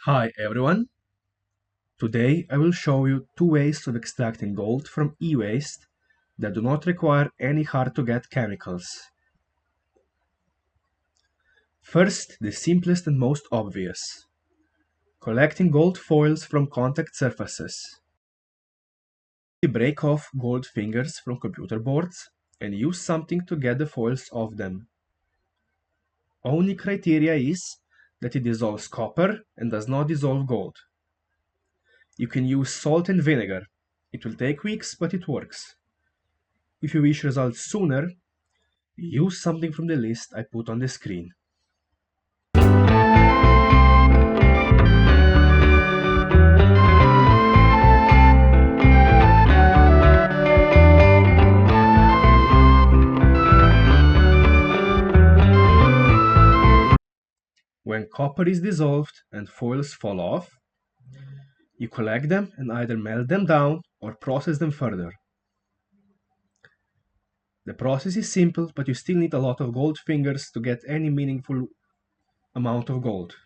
Hi everyone! Today I will show you two ways of extracting gold from e-waste that do not require any hard-to-get chemicals. First, the simplest and most obvious. Collecting gold foils from contact surfaces. We break off gold fingers from computer boards and use something to get the foils off them. Only criteria is that it dissolves copper and does not dissolve gold. You can use salt and vinegar. It will take weeks, but it works. If you wish results sooner, use something from the list I put on the screen. When copper is dissolved and foils fall off, you collect them and either melt them down or process them further. The process is simple, but you still need a lot of gold fingers to get any meaningful amount of gold.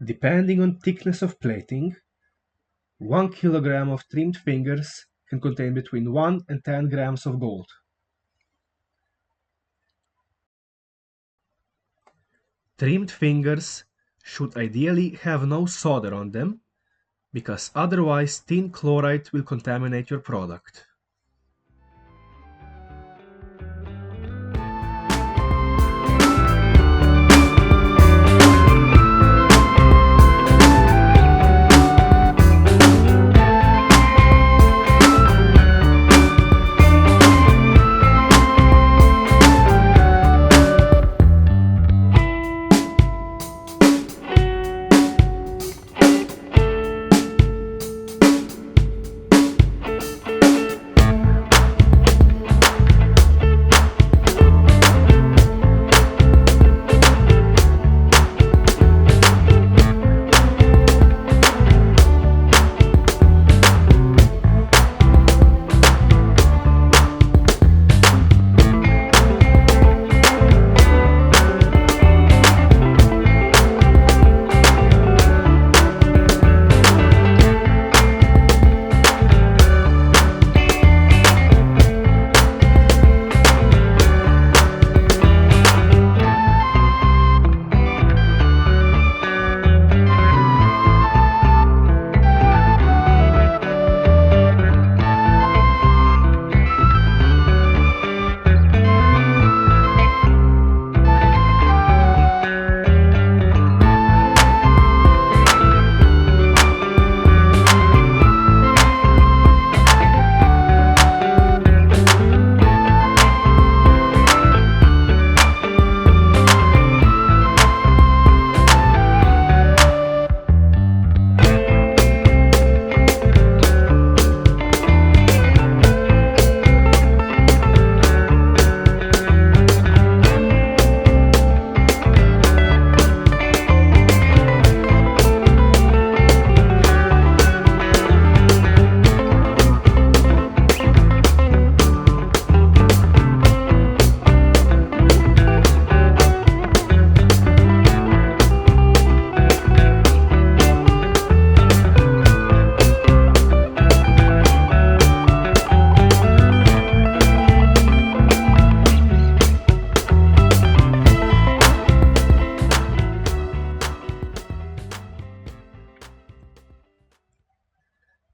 Depending on thickness of plating, 1 kilogram of trimmed fingers can contain between 1 and 10 grams of gold. Trimmed fingers should ideally have no solder on them, because otherwise tin chloride will contaminate your product.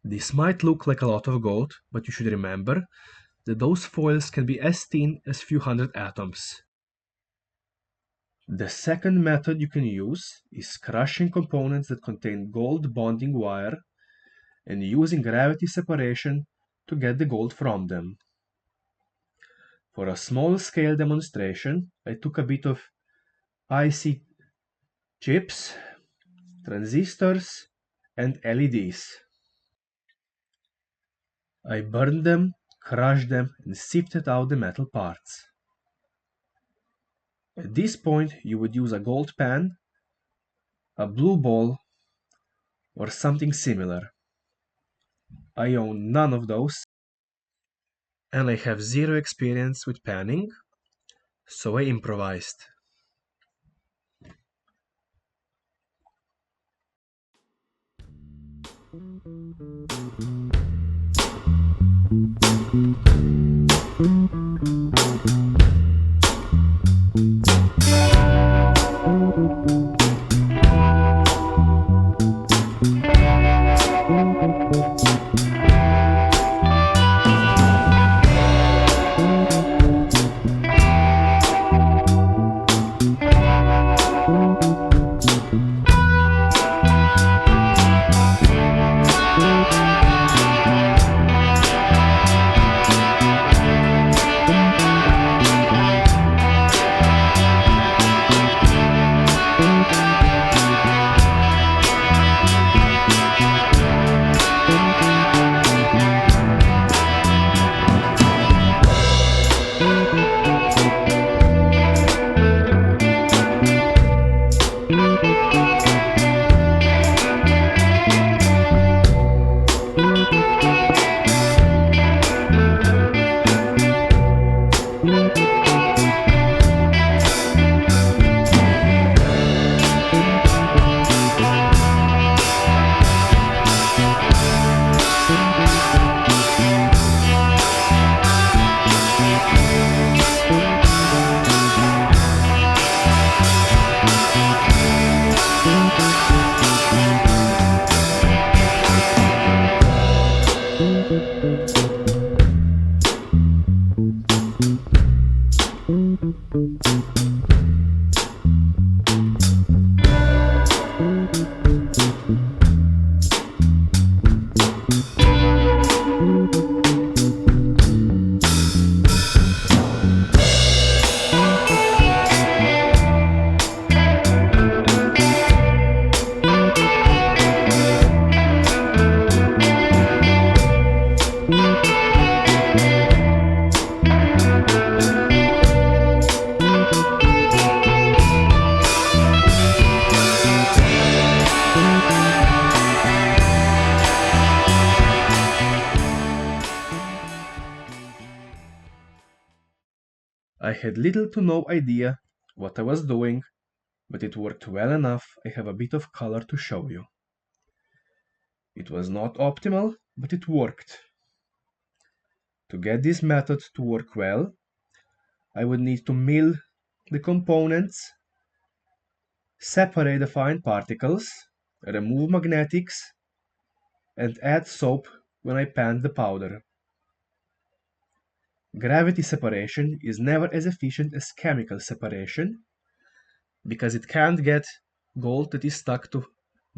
This might look like a lot of gold, but you should remember that those foils can be as thin as few hundred atoms. The second method you can use is crushing components that contain gold bonding wire and using gravity separation to get the gold from them. For a small-scale demonstration, I took a bit of IC chips, transistors, and LEDs. I burned them, crushed them, and sifted out the metal parts. At this point, you would use a gold pan, a blue ball, or something similar. I own none of those, and I have zero experience with panning, so I improvised. I had little to no idea what I was doing, but it worked well enough. I have a bit of color to show you. It was not optimal, but it worked. To get this method to work well, I would need to mill the components, separate the fine particles, remove magnetics, and add soap when I pan the powder. Gravity separation is never as efficient as chemical separation because it can't get gold that is stuck to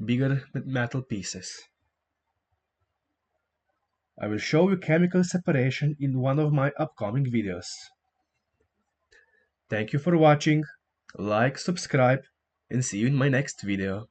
bigger metal pieces. I will show you chemical separation in one of my upcoming videos. Thank you for watching, like, subscribe, and see you in my next video.